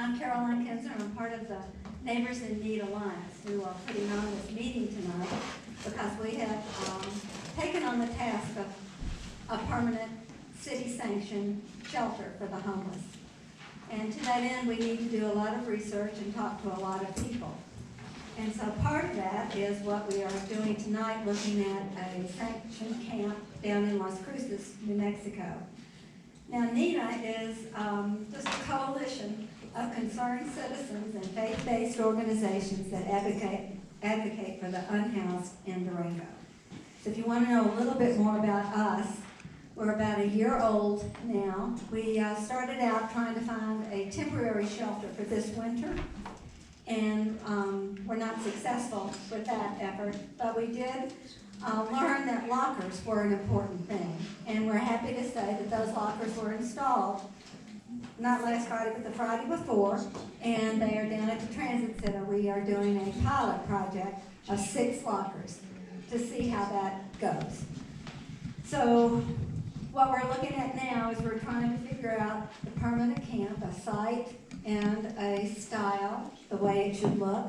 I'm Caroline Kinzer. I'm part of the Neighbors in Need Alliance, who are putting on this meeting tonight because we have taken on the task of a permanent city-sanctioned shelter for the homeless. And to that end, we need to do a lot of research and talk to a lot of people. And so part of that is what we are doing tonight, looking at a sanctioned camp down in Cruces, New Mexico. Now, NENA is just a coalition of concerned citizens and faith-based organizations that advocate for the unhoused in Durango. So if you want to know a little bit more about us, we're about a year old now. We started out trying to find a temporary shelter for this winter, and we're not successful with that effort, but we did learn that lockers were an important thing, and we're happy to say that those lockers were installed not last Friday, but the Friday before, and they are down at the transit center. We are doing a pilot project of 6 lockers to see how that goes. So what we're looking at now is we're trying to figure out the permanent camp, a site and a style, the way it should look.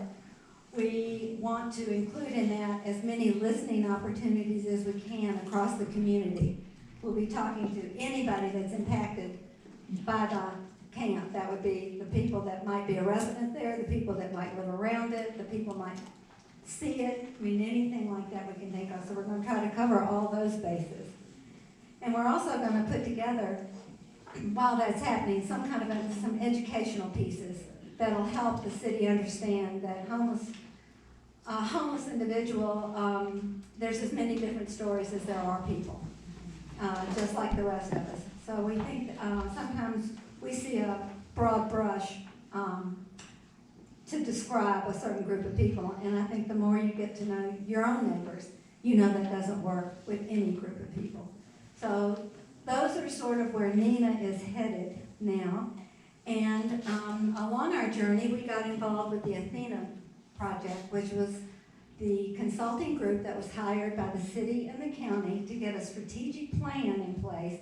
We want to include in that as many listening opportunities as we can across the community. We'll be talking to anybody that's impacted by the camp. That would be the people that might be a resident there, the people that might live around it, the people might see it. I mean, anything like that we can think of. So we're going to try to cover all those bases. And we're also going to put together, while that's happening, some kind of some educational pieces that'll help the city understand that homeless individual, there's as many different stories as there are people, just like the rest of us. So we think sometimes we see a broad brush to describe a certain group of people, and I think the more you get to know your own neighbors, you know that doesn't work with any group of people. So those are sort of where NENA is headed now. And along our journey, we got involved with the Athena project, which was the consulting group that was hired by the city and the county to get a strategic plan in place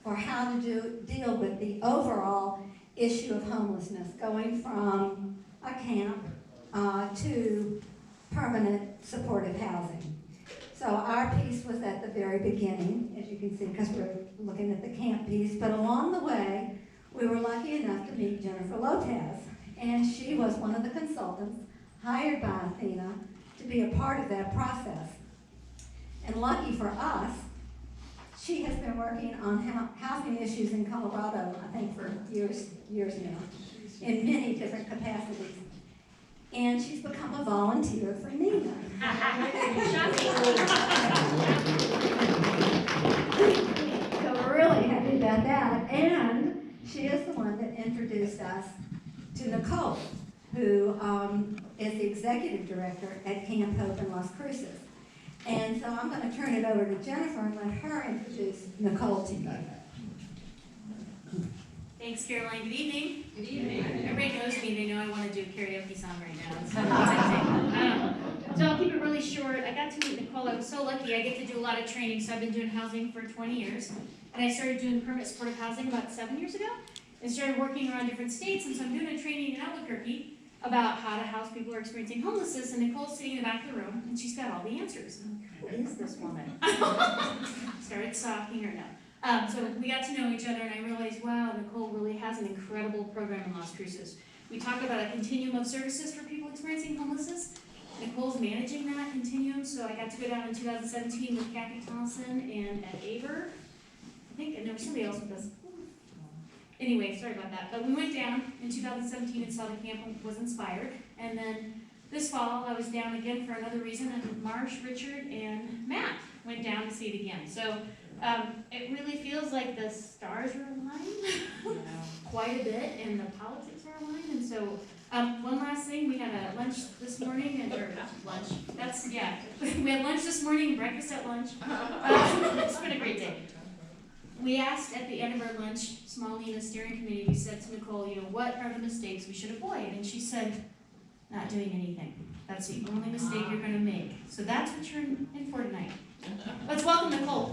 for how to deal with the overall issue of homelessness, going from a camp to permanent supportive housing. So our piece was at the very beginning, as you can see, because we're looking at the camp piece, but along the way, we were lucky enough to meet Jennifer Lopez, and she was one of the consultants hired by Athena to be a part of that process. And lucky for us, she has been working on housing issues in Colorado, I think for years now, in many different capacities. And she's become a volunteer for NENA. So we're really happy about that. And she is the one that introduced us to Nicole, who is the executive director at Camp Hope in Cruces. And so I'm going to turn it over to Jennifer and let her introduce Nicole to you. Thanks, Caroline. Good evening. Good evening. Everybody knows me. They know I want to do a karaoke song right now. So I'll keep it really short. I got to meet Nicole. I was so lucky. I get to do a lot of training. So I've been doing housing for 20 years. And I started doing permanent supportive housing about 7 years ago and started working around different states. And so I'm doing a training in Albuquerque about how to house people who are experiencing homelessness. And Nicole's sitting in the back of the room, and she's got all the answers. Who is this woman? Started stalking her now. So we got to know each other, and I realized, wow, Nicole really has an incredible program in Las Cruces. We talk about a continuum of services for people experiencing homelessness. Nicole's managing that continuum, so I got to go down in 2017 with Kathy Thompson and at Aber. I think, and there was somebody else with us. Anyway, sorry about that. But we went down in 2017 and saw the camp was inspired. And then this fall, I was down again for another reason, and Marsh, Richard, and Matt went down to see it again. So it really feels like the stars are aligned quite a bit, and the politics are aligned. And so one last thing, we had a lunch this morning, or lunch, we had lunch this morning, breakfast at lunch. It's been a great day. We asked at the end of our lunch, small NENA steering committee, we said to Nicole, what are the mistakes we should avoid? And she said, not doing anything. That's the only mistake you're going to make. So that's what you're in for tonight. Let's welcome Nicole.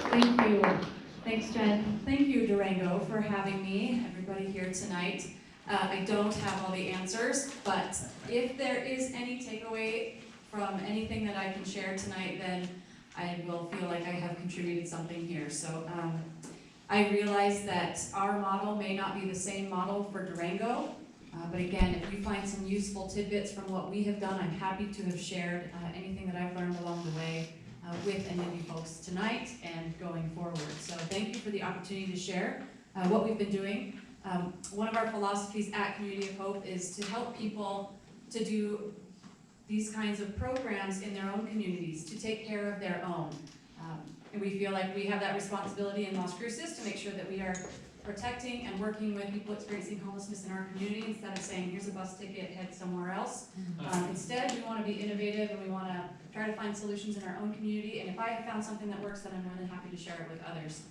Thank you. Thanks, Jen. Thank you, Durango, for having me, everybody here tonight. I don't have all the answers, but if there is any takeaway from anything that I can share tonight, then I will feel like I have contributed something here. So I realize that our model may not be the same model for Durango, but again, if you find some useful tidbits from what we have done, I'm happy to have shared anything that I've learned along the way with any of you folks tonight and going forward. So thank you for the opportunity to share what we've been doing. One of our philosophies at Community of Hope is to help people to do these kinds of programs in their own communities, to take care of their own. And we feel like we have that responsibility in Las Cruces to make sure that we are protecting and working with people experiencing homelessness in our community instead of saying, here's a bus ticket, head somewhere else. Instead, we want to be innovative and we want to try to find solutions in our own community. And if I have found something that works, then I'm more than happy to share it with others.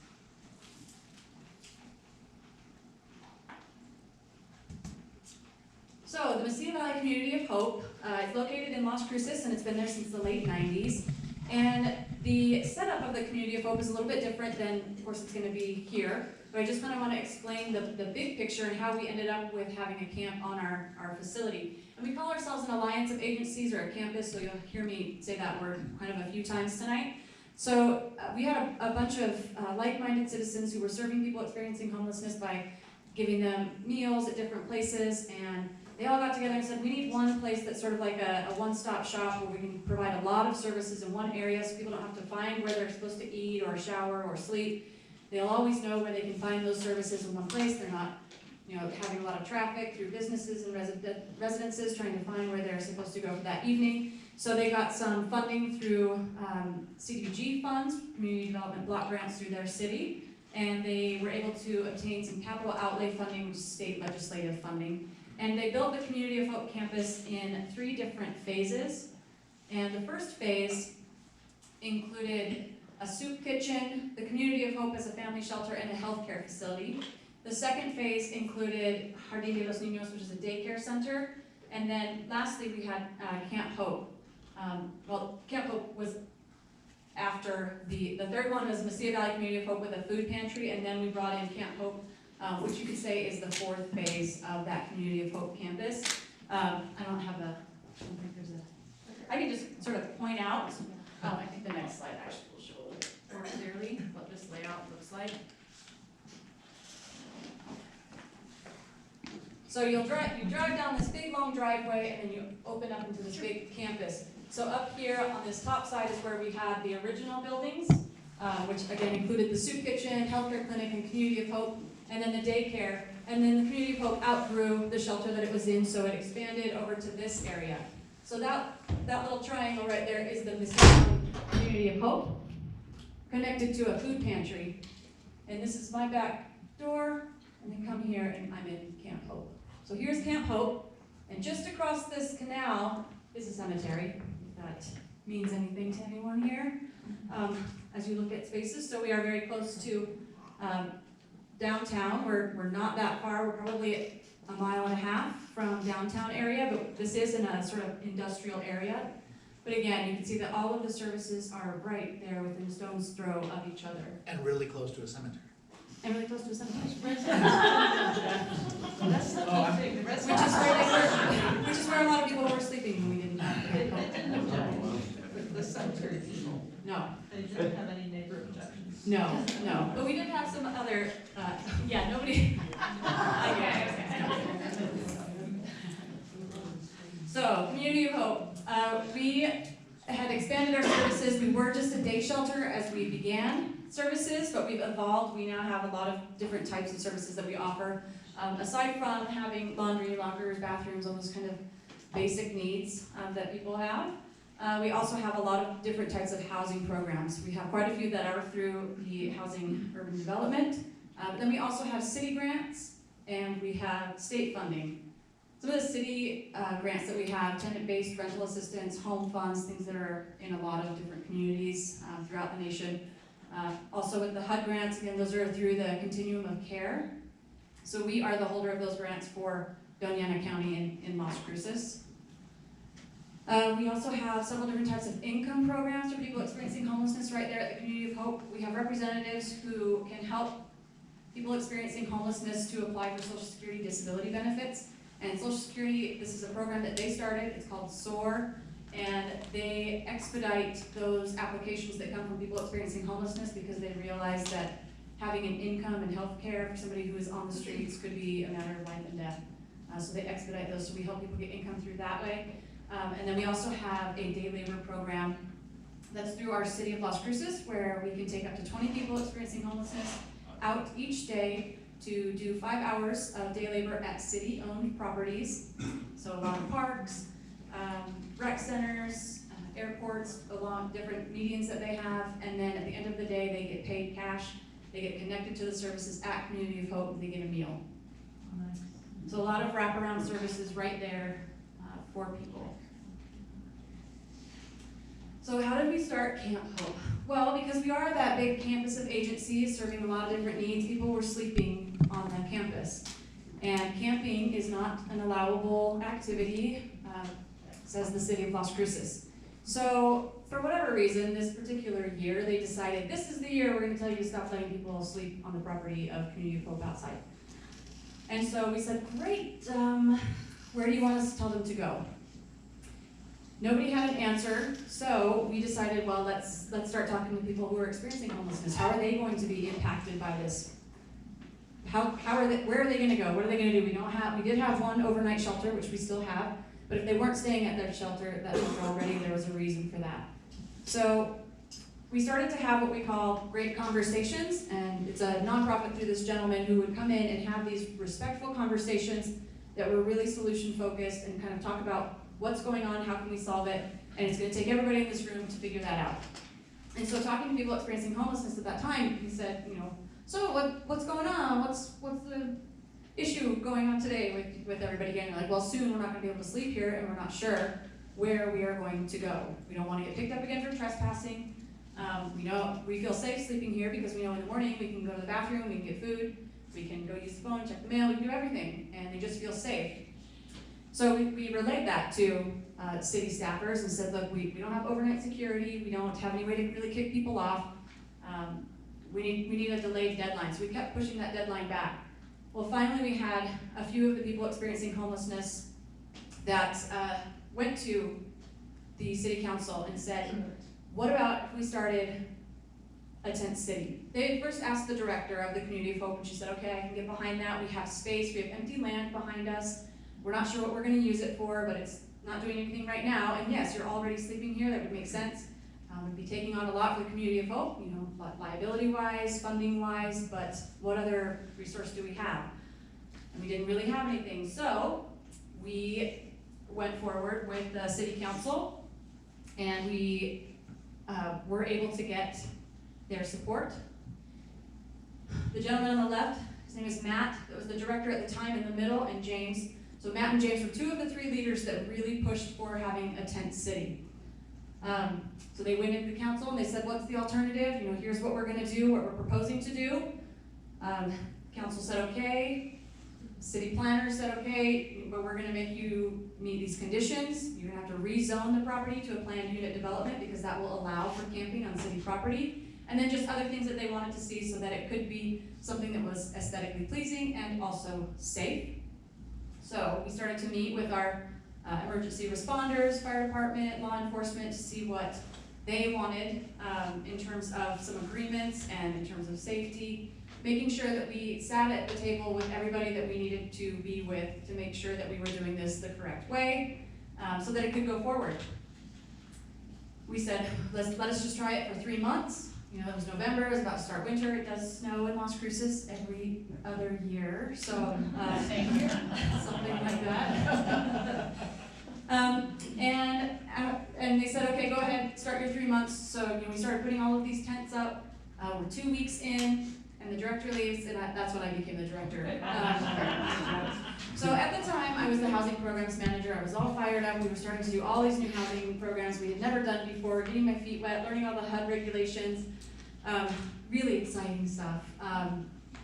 So the Mesilla Valley Community of Hope is located in Las Cruces, and it's been there since the late 90s. And the setup of the Community of Hope is a little bit different than, of course, it's going to be here. But I just kind of want to explain the big picture and how we ended up with having a camp on our facility. And we call ourselves an alliance of agencies or a campus, so you'll hear me say that word kind of a few times tonight. So we had a bunch of like-minded citizens who were serving people experiencing homelessness by giving them meals at different places, and they all got together and said, we need one place that's sort of like a one-stop shop where we can provide a lot of services in one area so people don't have to find where they're supposed to eat or shower or sleep. They'll always know where they can find those services in one place. They're not, having a lot of traffic through businesses and residences trying to find where they're supposed to go for that evening. So they got some funding through CDBG funds, Community Development Block Grants through their city, and they were able to obtain some capital outlay funding, which is state legislative funding. And they built the Community of Hope campus in 3 different phases. And the first phase included a soup kitchen, the Community of Hope as a family shelter, and a healthcare facility. The second phase included Jardín de los Niños, which is a daycare center. And then lastly, we had Camp Hope. Camp Hope was after the third one was Mesilla Valley Community of Hope with a food pantry, and then we brought in Camp Hope, which you could say is the 4th phase of that Community of Hope campus. I don't think there's I can just sort of point out, I think the next slide actually will show a little bit more clearly what this layout looks like. So you drive down this big long driveway and then you open up into this big campus. So up here on this top side is where we had the original buildings, which again included the soup kitchen, healthcare clinic, and Community of Hope, and then the daycare. And then the Community of Hope outgrew the shelter that it was in, so it expanded over to this area. So that little triangle right there is the Mesilla Community of Hope, connected to a food pantry. And this is my back door, and then come here and I'm in Camp Hope. So here's Camp Hope, and just across this canal is a cemetery, if that means anything to anyone here, as you look at spaces. So we are very close to downtown. We're not that far. We're probably a mile and a half from downtown area, but this is in a sort of industrial area. But again, you can see that all of the services are right there within a stone's throw of each other. And really close to a cemetery. And really close to a cemetery. That's the key thing. The rest Which is where a lot of people were sleeping when we didn't have the cemetery people. No. They didn't have any neighbor objections. No. But we did have some other, nobody. Okay. So, Community of Hope. We had expanded our services. We were just a day shelter as we began services, but we've evolved. We now have a lot of different types of services that we offer. Aside from having laundry, lockers, bathrooms, all those kind of basic needs that people have, we also have a lot of different types of housing programs. We have quite a few that are through the Housing Urban Development. But then we also have city grants, and we have state funding. Some of the city grants that we have, tenant-based rental assistance, home funds, things that are in a lot of different communities throughout the nation. Also with the HUD grants, again, those are through the continuum of care. So we are the holder of those grants for Doñana County in Las Cruces. We also have several different types of income programs for people experiencing homelessness right there at the Community of Hope. We have representatives who can help people experiencing homelessness to apply for Social Security disability benefits. And Social Security, this is a program that they started, it's called SOAR, and they expedite those applications that come from people experiencing homelessness because they realize that having an income and health care for somebody who is on the streets could be a matter of life and death. So they expedite those, so we help people get income through that way. And then we also have a day labor program that's through our city of Las Cruces, where we can take up to 20 people experiencing homelessness out each day to do 5 hours of day labor at city-owned properties. So a lot of parks, rec centers, airports, along different medians that they have, and then at the end of the day, they get paid cash, they get connected to the services at Community of Hope, and they get a meal. So a lot of wraparound services right there for people. So how did we start Camp Hope? Well, because we are that big campus of agencies serving a lot of different needs, people were sleeping on the campus. And camping is not an allowable activity, says the city of Las Cruces. So for whatever reason, this particular year, they decided this is the year we're going to tell you to stop letting people sleep on the property of Community of Hope outside. And so we said, great, where do you want us to tell them to go? Nobody had an answer, so we decided, well, let's start talking to people who are experiencing homelessness. How are they going to be impacted by this? Where are they going to go? What are they going to do? We did have one overnight shelter, which we still have, but if they weren't staying at their shelter, that was already, there was a reason for that. So we started to have what we call great conversations, and it's a nonprofit through this gentleman who would come in and have these respectful conversations that were really solution focused and kind of talk about what's going on, how can we solve it, and it's going to take everybody in this room to figure that out. And so talking to people experiencing homelessness at that time, he said, so what's going on? What's the issue going on today with everybody here? And they're like, well, soon we're not going to be able to sleep here, and we're not sure where we are going to go. We don't want to get picked up again for trespassing. We feel safe sleeping here because we know in the morning we can go to the bathroom, we can get food, we can go use the phone, check the mail, we can do everything, and they just feel safe. So we relayed that to city staffers and said, look, we don't have overnight security, we don't have any way to really kick people off. We need a delayed deadline. So we kept pushing that deadline back. Well, finally we had a few of the people experiencing homelessness that went to the city council and said, what about if we started a tent city? They first asked the director of the Community of Hope, and she said, okay, I can get behind that. We have space, we have empty land behind us. We're not sure what we're going to use it for, but it's not doing anything right now. And yes, you're already sleeping here. That would make sense. We'd be taking on a lot for the Community of Hope, liability-wise, funding-wise, but what other resource do we have? And we didn't really have anything. So we went forward with the city council, and we were able to get their support. The gentleman on the left, his name is Matt, that was the director at the time, in the middle, and James. So Matt and James were two of the three leaders that really pushed for having a tent city. So they went into the council and they said, what's the alternative? Here's what we're going to do, what we're proposing to do. Council said, okay. City planner said, okay, but we're going to make you meet these conditions. You're going to have to rezone the property to a planned unit development because that will allow for camping on city property. And then just other things that they wanted to see so that it could be something that was aesthetically pleasing and also safe. So we started to meet with our emergency responders, fire department, law enforcement to see what they wanted in terms of some agreements and in terms of safety, making sure that we sat at the table with everybody that we needed to be with to make sure that we were doing this the correct way so that it could go forward. We said, let us just try it for 3 months. It was November, it was about to start winter. It does snow in Las Cruces every other year, so something like that. And they said, okay, go ahead, start your 3 months. So we started putting all of these tents up. We're 2 weeks in, and the director leaves, and that's when I became the director. So at the time, I was the housing programs manager. I was all fired up. We were starting to do all these new housing programs we had never done before, getting my feet wet, learning all the HUD regulations. Really exciting stuff.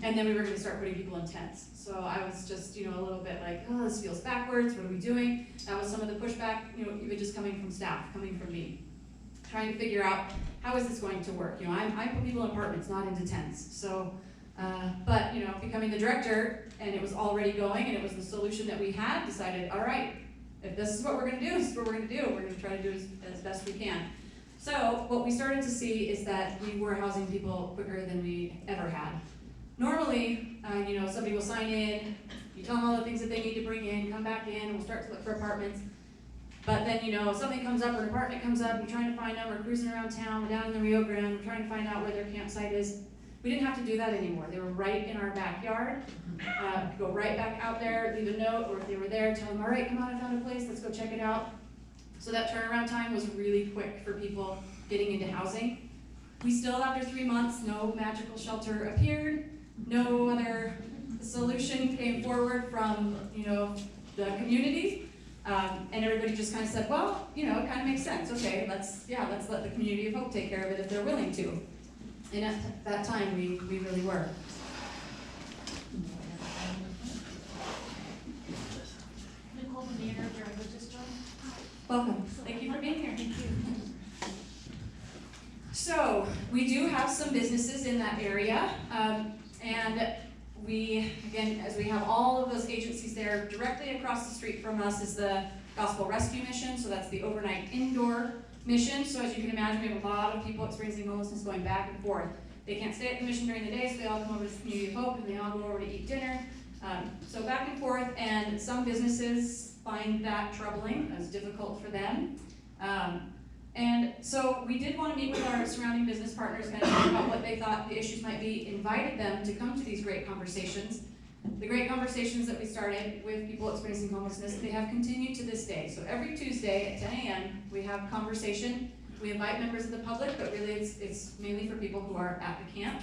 And then we were gonna start putting people in tents. So I was just, a little bit like, oh, this feels backwards, what are we doing? That was some of the pushback, even just coming from staff, coming from me. Trying to figure out, how is this going to work? I put people in apartments, not into tents. So, but, becoming the director, and it was already going, and it was the solution that we had, decided, all right, if this is what we're gonna do, this is what we're gonna do. We're gonna try to do as best we can. So what we started to see is that we were housing people quicker than we ever had. Normally, somebody will sign in, you tell them all the things that they need to bring in, come back in, and we'll start to look for apartments. But then, something comes up, or an apartment comes up, you're trying to find them, we're cruising around town, we're down in the Rio Grande, we're trying to find out where their campsite is. We didn't have to do that anymore. They were right in our backyard. Go right back out there, leave a note, or if they were there, tell them, all right, come on, I found a place, let's go check it out. So that turnaround time was really quick for people getting into housing. We still, after 3 months, no magical shelter appeared, no other solution came forward from, the community. And everybody just kind of said, well, it kind of makes sense. Okay, let's let the community of hope take care of it if they're willing to. And at that time, we really were. Nicole, the mayor of your religious joint. Welcome. Thank you for being here. Thank you. So, we do have some businesses in that area. And we, again, as we have all of those agencies there, directly across the street from us is the Gospel Rescue Mission. So that's the overnight indoor mission. So as you can imagine, we have a lot of people experiencing homelessness going back and forth. They can't stay at the mission during the day, so they all come over to the Community of Hope and they all go over to eat dinner. So back and forth, and some businesses find that troubling, as difficult for them. And so we did want to meet with our surrounding business partners, kind of talk about what they thought the issues might be, invited them to come to these great conversations. The great conversations that we started with people experiencing homelessness, they have continued to this day. So every Tuesday at 10 a.m. we have conversation. We invite members of the public, but really it's mainly for people who are at the camp.